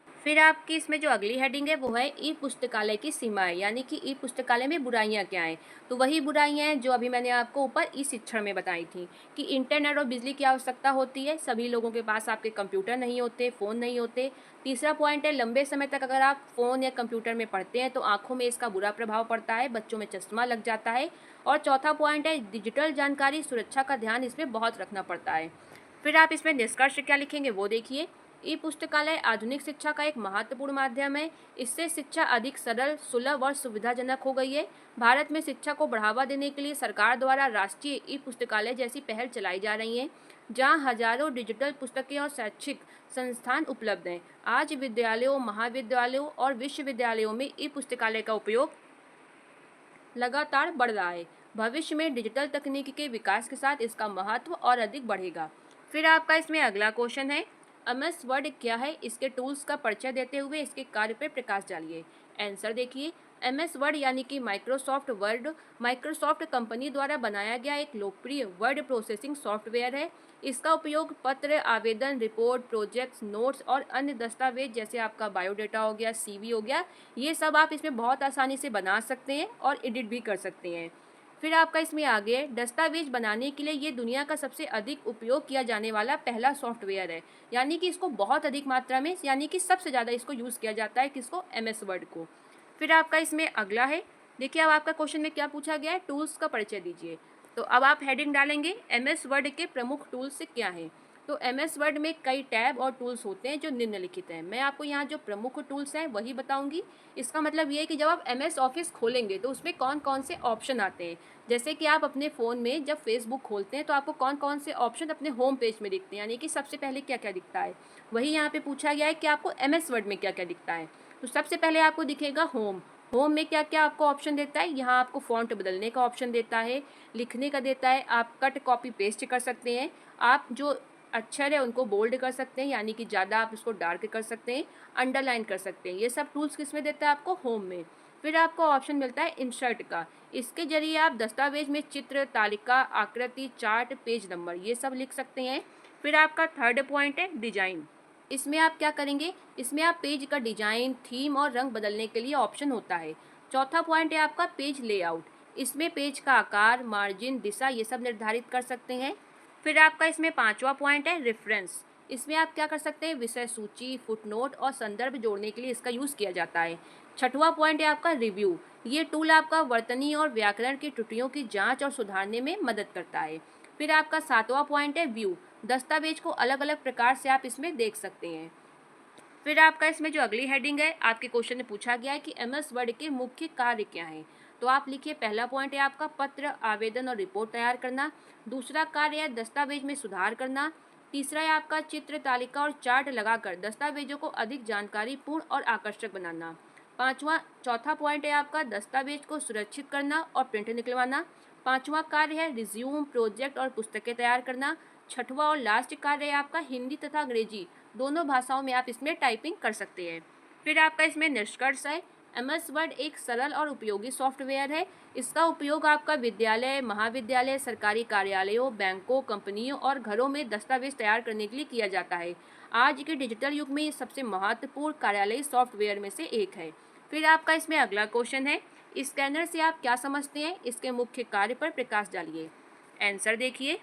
Speaker 1: फिर आपकी इसमें जो अगली हेडिंग है वो है ई पुस्तकालय की सीमाएं, यानी कि ई पुस्तकालय में बुराइयां क्या हैं। तो वही बुराइयां हैं जो अभी मैंने आपको ऊपर ई शिक्षण में बताई थी, कि इंटरनेट और बिजली की आवश्यकता होती है। सभी लोगों के पास आपके कंप्यूटर नहीं होते, फ़ोन नहीं होते। तीसरा पॉइंट है, लंबे समय तक अगर आप फ़ोन या कंप्यूटर में पढ़ते हैं तो आँखों में इसका बुरा प्रभाव पड़ता है, बच्चों में चश्मा लग जाता है। और चौथा पॉइंट है, डिजिटल जानकारी सुरक्षा का ध्यान इसमें बहुत रखना पड़ता है। फिर आप इसमें निष्कर्ष क्या लिखेंगे वो देखिए। ई पुस्तकालय आधुनिक शिक्षा का एक महत्वपूर्ण माध्यम है। इससे शिक्षा अधिक सरल, सुलभ और सुविधाजनक हो गई है। भारत में शिक्षा को बढ़ावा देने के लिए सरकार द्वारा राष्ट्रीय ई पुस्तकालय जैसी पहल चलाई जा रही है। जहां हजारों डिजिटल पुस्तकें और शैक्षिक संस्थान उपलब्ध हैं। आज विद्यालयों, महाविद्यालयों और विश्वविद्यालयों में ई पुस्तकालय का उपयोग लगातार बढ़ रहा है। भविष्य में डिजिटल तकनीकी के विकास के साथ इसका महत्व और अधिक बढ़ेगा। फिर आपका इसमें अगला क्वेश्चन है, एमएस वर्ड क्या है? इसके टूल्स का परिचय देते हुए इसके कार्य पर प्रकाश डालिए। आंसर देखिए, एमएस वर्ड यानी कि माइक्रोसॉफ्ट वर्ड माइक्रोसॉफ्ट कंपनी द्वारा बनाया गया एक लोकप्रिय वर्ड प्रोसेसिंग सॉफ्टवेयर है। इसका उपयोग पत्र, आवेदन, रिपोर्ट, प्रोजेक्ट्स, नोट्स और अन्य दस्तावेज जैसे आपका बायोडाटा हो गया, सीवी हो गया, ये सब आप इसमें बहुत आसानी से बना सकते हैं और एडिट भी कर सकते हैं। फिर आपका इसमें आगे है, दस्तावेज बनाने के लिए ये दुनिया का सबसे अधिक उपयोग किया जाने वाला पहला सॉफ्टवेयर है। यानी कि इसको बहुत अधिक मात्रा में, यानी कि सबसे ज़्यादा इसको यूज़ किया जाता है, किसको? एमएस वर्ड को। फिर आपका इसमें अगला है, देखिए अब आपका क्वेश्चन में क्या पूछा गया है, टूल्स का परिचय दीजिए। तो अब आप हेडिंग डालेंगे एमएस वर्ड के प्रमुख टूल्स क्या हैं। तो एमएस वर्ड में कई टैब और टूल्स होते हैं जो निम्नलिखित हैं। मैं आपको यहाँ जो प्रमुख टूल्स हैं वही बताऊंगी। इसका मतलब ये है कि जब आप एमएस ऑफिस खोलेंगे तो उसमें कौन कौन से ऑप्शन आते हैं। जैसे कि आप अपने फ़ोन में जब फेसबुक खोलते हैं तो आपको कौन कौन से ऑप्शन अपने होम पेज में दिखते हैं, यानी कि सबसे पहले क्या क्या दिखता है। वही यहाँ पे पूछा गया है कि आपको एमएस वर्ड में क्या क्या दिखता है। तो सबसे पहले आपको दिखेगा होम। होम में क्या क्या आपको ऑप्शन देता है, यहाँ आपको फ़ॉन्ट बदलने का ऑप्शन देता है, लिखने का देता है, आप कट कॉपी पेस्ट कर सकते हैं, आप जो अक्षर है उनको बोल्ड कर सकते हैं, यानी कि ज़्यादा आप इसको डार्क कर सकते हैं, अंडरलाइन कर सकते हैं। ये सब टूल्स किस में देता है आपको? होम में। फिर आपको ऑप्शन मिलता है इंसर्ट का। इसके जरिए आप दस्तावेज में चित्र, तालिका, आकृति, चार्ट, पेज नंबर ये सब लिख सकते हैं। फिर आपका थर्ड पॉइंट है डिजाइन। इसमें आप क्या करेंगे, इसमें आप पेज का डिजाइन, थीम और रंग बदलने के लिए ऑप्शन होता है। चौथा पॉइंट है आपका पेज लेआउट। इसमें पेज का आकार, मार्जिन, दिशा ये सब निर्धारित कर सकते हैं। फिर आपका इसमें पांचवा पॉइंट है रेफरेंस। इसमें आप क्या कर सकते हैं, विषय सूची, फुटनोट और संदर्भ जोड़ने के लिए इसका यूज़ किया जाता है। छठवां पॉइंट है आपका रिव्यू। ये टूल आपका वर्तनी और व्याकरण की त्रुटियों की जांच और सुधारने में मदद करता है। फिर आपका सातवां पॉइंट है व्यू। दस्तावेज को अलग अलग प्रकार से आप इसमें देख सकते हैं। फिर आपका इसमें जो अगली हेडिंग है, आपके क्वेश्चन में पूछा गया है कि एमएस वर्ड के मुख्य कार्य क्या हैं। तो आप लिखिए, पहला पॉइंट है आपका पत्र, आवेदन और रिपोर्ट तैयार करना। दूसरा कार्य है दस्तावेज में सुधार करना। तीसरा है आपका चित्र, तालिका और चार्ट लगाकर दस्तावेजों को अधिक जानकारीपूर्ण और आकर्षक बनाना। चौथा पॉइंट है आपका दस्तावेज को सुरक्षित करना और प्रिंट निकलवाना। पांचवा कार्य है रिज्यूम, प्रोजेक्ट और पुस्तकें तैयार करना। छठवां और लास्ट कार्य है आपका हिंदी तथा अंग्रेजी दोनों भाषाओं में आप इसमें टाइपिंग कर सकते हैं। फिर आपका इसमें निष्कर्ष है, एमएस वर्ड एक सरल और उपयोगी सॉफ्टवेयर है। इसका उपयोग आपका विद्यालय, महाविद्यालय, सरकारी कार्यालयों, बैंकों, कंपनियों और घरों में दस्तावेज तैयार करने के लिए किया जाता है। आज के डिजिटल युग में ये सबसे महत्वपूर्ण कार्यालयी सॉफ्टवेयर में से एक है। फिर आपका इसमें अगला क्वेश्चन है, स्कैनर से आप क्या समझते हैं? इसके मुख्य कार्य पर प्रकाश डालिए। आंसर देखिए,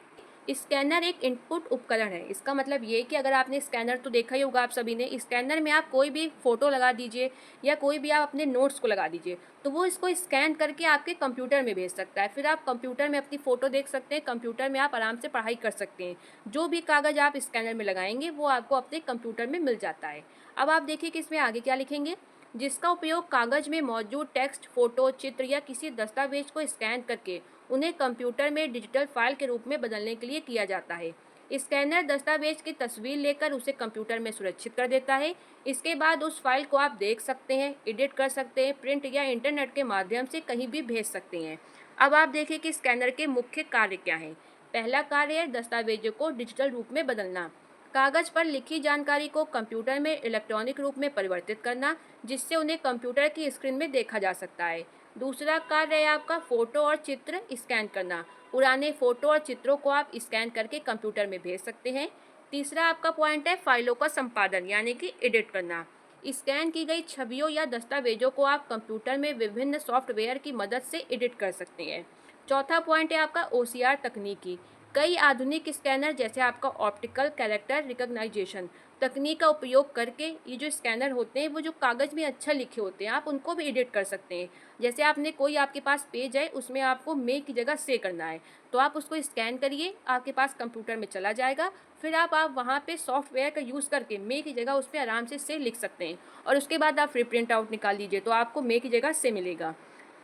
Speaker 1: स्कैनर एक इनपुट उपकरण है। इसका मतलब ये कि अगर आपने स्कैनर तो देखा ही होगा आप सभी ने, स्कैनर में आप कोई भी फ़ोटो लगा दीजिए या कोई भी आप अपने नोट्स को लगा दीजिए, तो वो इसको स्कैन करके आपके कंप्यूटर में भेज सकता है। फिर आप कंप्यूटर में अपनी फ़ोटो देख सकते हैं, कंप्यूटर में आप आराम से पढ़ाई कर सकते हैं। जो भी कागज़ आप स्कैनर में लगाएंगे वो आपको अपने कंप्यूटर में मिल जाता है। अब आप देखिए कि इसमें आगे क्या लिखेंगे, जिसका उपयोग कागज़ में मौजूद टेक्स्ट, फोटो, चित्र या किसी दस्तावेज को स्कैन करके उन्हें कंप्यूटर में डिजिटल फाइल के रूप में बदलने के लिए किया जाता है। स्कैनर दस्तावेज की तस्वीर लेकर उसे कंप्यूटर में सुरक्षित कर देता है। इसके बाद उस फाइल को आप देख सकते हैं, एडिट कर सकते हैं, प्रिंट या इंटरनेट के माध्यम से कहीं भी भेज सकते हैं। अब आप देखिए कि स्कैनर के मुख्य कार्य क्या हैं। पहला कार्य है दस्तावेजों को डिजिटल रूप में बदलना। कागज़ पर लिखी जानकारी को कंप्यूटर में इलेक्ट्रॉनिक रूप में परिवर्तित करना, जिससे उन्हें कंप्यूटर की स्क्रीन में देखा जा सकता है। दूसरा कार्य है आपका फ़ोटो और चित्र स्कैन करना। पुराने फ़ोटो और चित्रों को आप स्कैन करके कंप्यूटर में भेज सकते हैं। तीसरा आपका पॉइंट है फाइलों का संपादन, यानी कि एडिट करना। स्कैन की गई छवियों या दस्तावेजों को आप कंप्यूटर में विभिन्न सॉफ्टवेयर की मदद से एडिट कर सकते हैं। चौथा पॉइंट है आपका ओसीआर तकनीकी। कई आधुनिक स्कैनर जैसे आपका ऑप्टिकल कैरेक्टर रिकग्नाइजेशन तकनीक का उपयोग करके ये जो स्कैनर होते हैं वो जो कागज़ में अच्छा लिखे होते हैं आप उनको भी एडिट कर सकते हैं। जैसे आपने कोई आपके पास पेज है, उसमें आपको मे की जगह से करना है, तो आप उसको स्कैन करिए, आपके पास कंप्यूटर में चला जाएगा। फिर आप वहाँ पे सॉफ्टवेयर का यूज़ करके मे की जगह उस पर आराम से लिख सकते हैं और उसके बाद आप फ्री प्रिंट आउट निकाल लीजिए तो आपको मे की जगह से मिलेगा।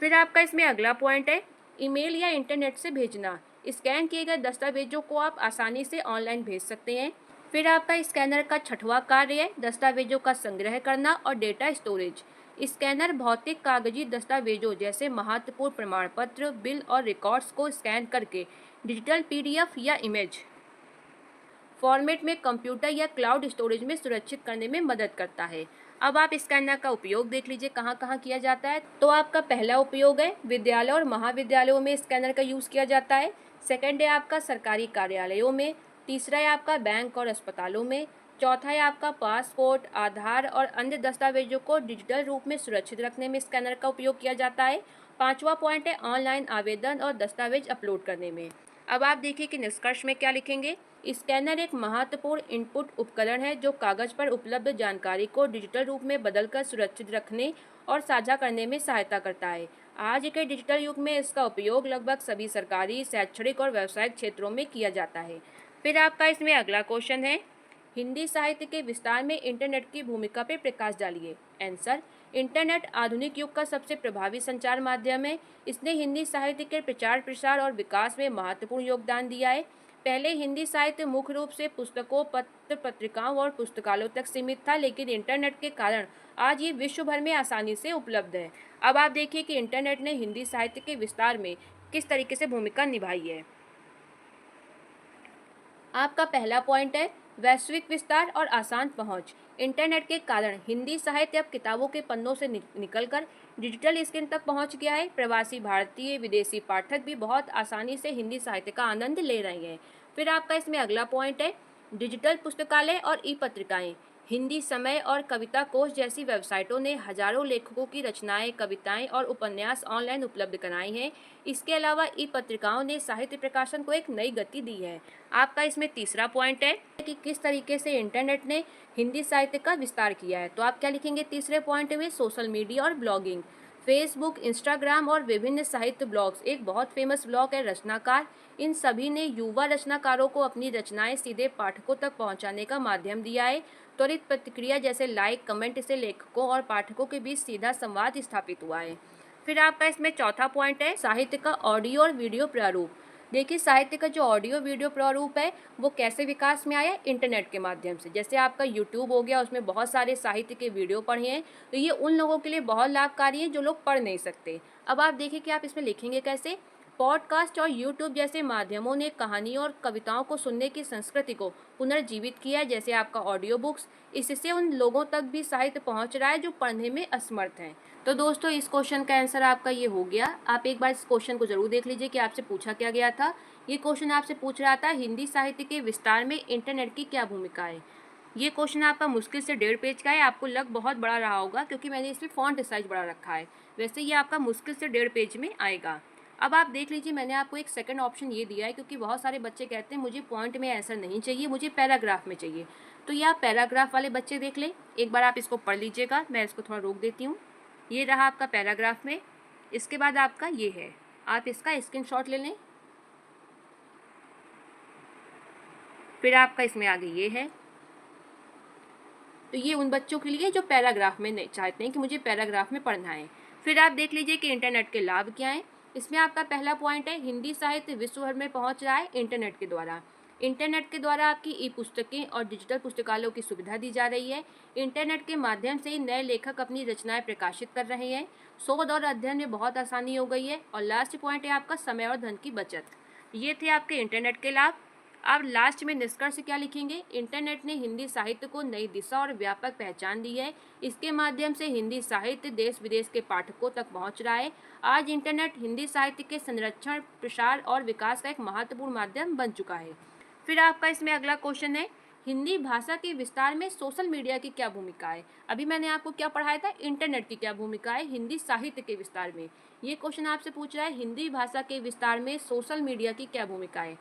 Speaker 1: फिर आपका इसमें अगला पॉइंट है ईमेल या इंटरनेट से भेजना। स्कैन किए गए दस्तावेजों को आप आसानी से ऑनलाइन भेज सकते हैं। फिर आपका स्कैनर का छठवां कार्य है दस्तावेजों का संग्रह करना और डेटा स्टोरेज। स्कैनर भौतिक कागजी दस्तावेजों जैसे महत्वपूर्ण प्रमाण पत्र, बिल और रिकॉर्ड्स को स्कैन करके डिजिटल पीडीएफ या इमेज फॉर्मेट में कंप्यूटर या क्लाउड स्टोरेज में सुरक्षित करने में मदद करता है। अब आप स्कैनर का उपयोग देख लीजिए कहाँ कहाँ किया जाता है। तो आपका पहला उपयोग है विद्यालय और महाविद्यालयों में स्कैनर का यूज़ किया जाता है। सेकंड है आपका सरकारी कार्यालयों में। तीसरा है आपका बैंक और अस्पतालों में। चौथा है आपका पासपोर्ट, आधार और अन्य दस्तावेजों को डिजिटल रूप में सुरक्षित रखने में स्कैनर का उपयोग किया जाता है। पांचवा पॉइंट है ऑनलाइन आवेदन और दस्तावेज अपलोड करने में। अब आप देखिए कि निष्कर्ष में क्या लिखेंगे। स्कैनर एक महत्वपूर्ण इनपुट उपकरण है जो कागज पर उपलब्ध जानकारी को डिजिटल रूप में बदलकर सुरक्षित रखने और साझा करने में सहायता करता है। आज के डिजिटल युग में इसका उपयोग लगभग सभी सरकारी, शैक्षणिक और व्यावसायिक क्षेत्रों में किया जाता है। फिर आपका इसमें अगला क्वेश्चन है, हिंदी साहित्य के विस्तार में इंटरनेट की भूमिका पर प्रकाश डालिए। आंसर, इंटरनेट आधुनिक युग का सबसे प्रभावी संचार माध्यम है। इसने हिंदी साहित्य के प्रचार प्रसार और विकास में महत्वपूर्ण योगदान दिया है। पहले हिंदी साहित्य मुख्य रूप से पुस्तकों, पत्र पत्रिकाओं और पुस्तकालयों तक सीमित था, लेकिन इंटरनेट के कारण आज ये विश्व भर में आसानी से उपलब्ध है। अब आप देखिए कि इंटरनेट ने हिंदी साहित्य के विस्तार में किस तरीके से भूमिका निभाई है। आपका पहला पॉइंट है वैश्विक विस्तार और आसान पहुंच। इंटरनेट के कारण हिंदी साहित्य अब किताबों के पन्नों से निकलकर डिजिटल स्क्रीन तक पहुंच गया है। प्रवासी भारतीय, विदेशी पाठक भी बहुत आसानी से हिंदी साहित्य का आनंद ले रहे हैं। फिर आपका इसमें अगला पॉइंट है डिजिटल पुस्तकालय और ई पत्रिकाएं। हिंदी समय और कविता कोश जैसी वेबसाइटों ने हजारों लेखकों की रचनाएं, कविताएं और उपन्यास ऑनलाइन उपलब्ध कराई हैं। इसके अलावा ई पत्रिकाओं ने साहित्य प्रकाशन को एक नई गति दी है। आपका इसमें तीसरा पॉइंट है कि किस तरीके से इंटरनेट ने हिंदी साहित्य का विस्तार किया है। तो आप क्या लिखेंगे तीसरे पॉइंट में, सोशल मीडिया और ब्लॉगिंग। फेसबुक, इंस्टाग्राम और विभिन्न साहित्य ब्लॉग्स, एक बहुत फेमस ब्लॉग है रचनाकार। इन सभी ने युवा रचनाकारों को अपनी रचनाएं सीधे पाठकों तक पहुंचाने का माध्यम दिया है। त्वरित प्रतिक्रिया जैसे लाइक, कमेंट से लेखकों और पाठकों के बीच सीधा संवाद स्थापित हुआ है। फिर आपका इसमें चौथा पॉइंट है साहित्य का ऑडियो और वीडियो प्रारूप। देखिए साहित्य का जो ऑडियो वीडियो प्रारूप है वो कैसे विकास में आया, इंटरनेट के माध्यम से। जैसे आपका यूट्यूब हो गया, उसमें बहुत सारे साहित्य के वीडियो पढ़े हैं, तो ये उन लोगों के लिए बहुत लाभकारी है जो लोग पढ़ नहीं सकते। अब आप देखिए कि आप इसमें लिखेंगे कैसे। पॉडकास्ट और यूट्यूब जैसे माध्यमों ने कहानियों और कविताओं को सुनने की संस्कृति को पुनर्जीवित किया है, जैसे आपका ऑडियो बुक्स। इससे उन लोगों तक भी साहित्य पहुंच रहा है जो पढ़ने में असमर्थ हैं। तो दोस्तों इस क्वेश्चन का आंसर आपका ये हो गया। आप एक बार इस क्वेश्चन को जरूर देख लीजिए कि आपसे पूछा क्या गया था। ये क्वेश्चन आपसे पूछ रहा था हिंदी साहित्य के विस्तार में इंटरनेट की क्या भूमिका है। ये क्वेश्चन आपका मुश्किल से 1.5 पेज का है। आपको लग बहुत बड़ा रहा होगा क्योंकि मैंने इसमें फॉन्ट साइज बड़ा रखा है। वैसे ये आपका मुश्किल से 1.5 पेज में आएगा। अब आप देख लीजिए, मैंने आपको एक सेकंड ऑप्शन ये दिया है क्योंकि बहुत सारे बच्चे कहते हैं मुझे पॉइंट में आंसर नहीं चाहिए, मुझे पैराग्राफ में चाहिए। तो ये आप पैराग्राफ वाले बच्चे देख लें, एक बार आप इसको पढ़ लीजिएगा। मैं इसको थोड़ा रोक देती हूँ। ये रहा आपका पैराग्राफ में। इसके बाद आपका ये है, आप इसका स्क्रीनशॉट ले लें। फिर आपका इसमें आगे ये है। तो ये उन बच्चों के लिए जो पैराग्राफ में नहीं चाहते हैं कि मुझे पैराग्राफ में पढ़ना है। फिर आप देख लीजिए कि इंटरनेट के लाभ क्या हैं। इसमें आपका पहला पॉइंट है हिंदी साहित्य विश्व भर में पहुंच रहा है इंटरनेट के द्वारा। इंटरनेट के द्वारा आपकी ई पुस्तकें और डिजिटल पुस्तकालयों की सुविधा दी जा रही है। इंटरनेट के माध्यम से ही नए लेखक अपनी रचनाएं प्रकाशित कर रहे हैं। शोध और अध्ययन में बहुत आसानी हो गई है। और लास्ट पॉइंट है आपका समय और धन की बचत। ये थे आपके इंटरनेट के लाभ। अब लास्ट में निष्कर्ष क्या लिखेंगे। इंटरनेट ने हिंदी साहित्य को नई दिशा और व्यापक पहचान दी है। इसके माध्यम से हिंदी साहित्य देश विदेश के पाठकों तक पहुंच रहा है। आज इंटरनेट हिंदी साहित्य के संरक्षण, प्रसार और विकास का एक महत्वपूर्ण माध्यम बन चुका है। फिर आपका इसमें अगला क्वेश्चन है हिंदी भाषा के विस्तार में सोशल मीडिया की क्या भूमिका है। अभी मैंने आपको क्या पढ़ाया था, इंटरनेट की क्या भूमिका है हिंदी साहित्य के विस्तार में। ये क्वेश्चन आपसे पूछ रहा है हिंदी भाषा के विस्तार में सोशल मीडिया की क्या भूमिका है।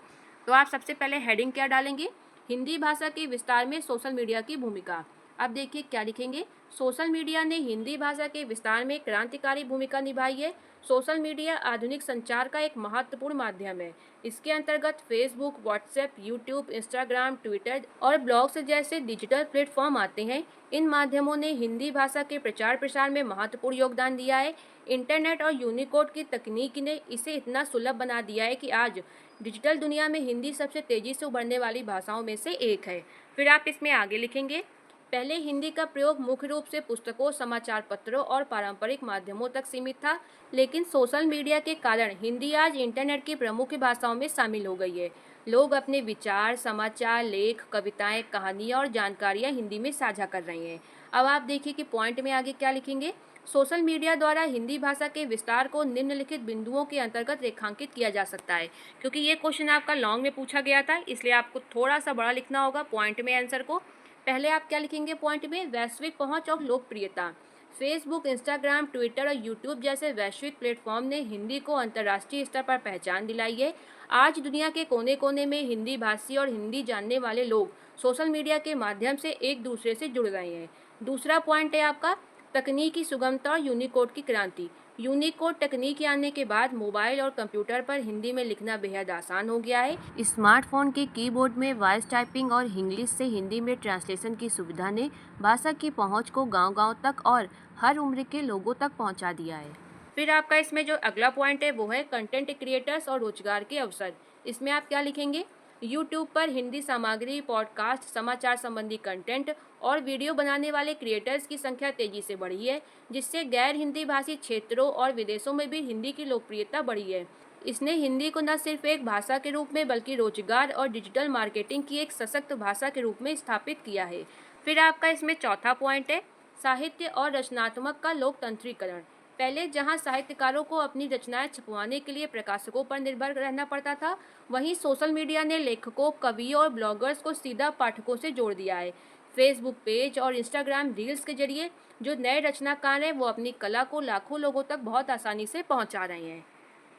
Speaker 1: तो आप सबसे पहले हेडिंग क्या डालेंगे, हिंदी भाषा के विस्तार में सोशल मीडिया की भूमिका। अब देखिए क्या लिखेंगे, सोशल मीडिया ने हिंदी भाषा के विस्तार में क्रांतिकारी भूमिका निभाई है। सोशल मीडिया आधुनिक संचार का एक महत्वपूर्ण माध्यम है। इसके अंतर्गत Facebook, WhatsApp, YouTube, Instagram, Twitter और ब्लॉग्स जैसे डिजिटल प्लेटफॉर्म आते हैं। इन माध्यमों ने हिंदी भाषा के प्रचार प्रसार में महत्वपूर्ण योगदान दिया है। इंटरनेट और यूनिकोड की तकनीक ने इसे इतना सुलभ बना दिया है कि आज डिजिटल दुनिया में हिंदी सबसे तेजी से उभरने वाली भाषाओं में से एक है। फिर आप इसमें आगे लिखेंगे, पहले हिंदी का प्रयोग मुख्य रूप से पुस्तकों, समाचार पत्रों और पारंपरिक माध्यमों तक सीमित था, लेकिन सोशल मीडिया के कारण हिंदी आज इंटरनेट की प्रमुख भाषाओं में शामिल हो गई है। लोग अपने विचार, समाचार, लेख, कविताएं, कहानियां और जानकारियां हिंदी में साझा कर रहे हैं। अब आप देखिए कि पॉइंट में आगे क्या लिखेंगे। सोशल मीडिया द्वारा हिंदी भाषा के विस्तार को निम्नलिखित बिंदुओं के अंतर्गत रेखांकित किया जा सकता है। क्योंकि ये क्वेश्चन आपका लॉन्ग में पूछा गया था, इसलिए आपको थोड़ा सा बड़ा लिखना होगा पॉइंट में आंसर को। पहले आप क्या लिखेंगे पॉइंट में, वैश्विक पहुंच और लोकप्रियता। फेसबुक, इंस्टाग्राम, ट्विटर और यूट्यूब जैसे वैश्विक प्लेटफॉर्म ने हिंदी को अंतर्राष्ट्रीय स्तर पर पहचान दिलाई है। आज दुनिया के कोने कोने में हिंदी भाषी और हिंदी जानने वाले लोग सोशल मीडिया के माध्यम से एक दूसरे से जुड़ रहे हैं। दूसरा पॉइंट है आपका, तकनीकी सुगमता और यूनिकोड की क्रांति। यूनिकोड तकनीक आने के बाद मोबाइल और कंप्यूटर पर हिंदी में लिखना बेहद आसान हो गया है। स्मार्टफोन के कीबोर्ड में वॉइस टाइपिंग और इंग्लिश से हिंदी में ट्रांसलेशन की सुविधा ने भाषा की पहुंच को गांव-गांव तक और हर उम्र के लोगों तक पहुंचा दिया है। फिर आपका इसमें जो अगला पॉइंट है वो है कंटेंट क्रिएटर्स और रोजगार के अवसर। इसमें आप क्या लिखेंगे, यूट्यूब पर हिंदी सामग्री, पॉडकास्ट, समाचार संबंधी कंटेंट और वीडियो बनाने वाले क्रिएटर्स की संख्या तेजी से बढ़ी है, जिससे गैर हिंदी भाषी क्षेत्रों और विदेशों में भी हिंदी की लोकप्रियता बढ़ी है। इसने हिंदी को न सिर्फ एक भाषा के रूप में बल्कि रोजगार और डिजिटल मार्केटिंग की एक सशक्त भाषा के रूप में स्थापित किया है। फिर आपका इसमें चौथा पॉइंट है साहित्य और रचनात्मक का लोकतंत्रीकरण। पहले जहां साहित्यकारों को अपनी रचनाएं छपवाने के लिए प्रकाशकों पर निर्भर रहना पड़ता था, वहीं सोशल मीडिया ने लेखकों, कवियों और ब्लॉगर्स को सीधा पाठकों से जोड़ दिया है। फेसबुक पेज और इंस्टाग्राम रील्स के जरिए जो नए रचनाकार हैं वो अपनी कला को लाखों लोगों तक बहुत आसानी से पहुंचा रहे हैं।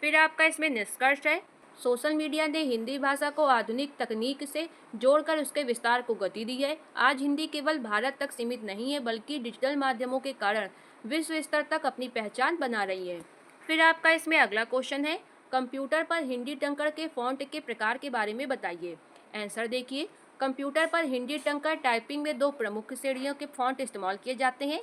Speaker 1: फिर आपका इसमें निष्कर्ष है, सोशल मीडिया ने हिंदी भाषा को आधुनिक तकनीक से जोड़कर उसके विस्तार को गति दी है। आज हिंदी केवल भारत तक सीमित नहीं है, बल्कि डिजिटल माध्यमों के कारण विश्व स्तर तक अपनी पहचान बना रही है। फिर आपका इसमें अगला क्वेश्चन है, कंप्यूटर पर हिंदी टंकर के फॉन्ट के प्रकार के बारे में बताइए। आंसर देखिए, कंप्यूटर पर हिंदी टंकर टाइपिंग में दो प्रमुख श्रेणियों के फॉन्ट इस्तेमाल किए जाते हैं।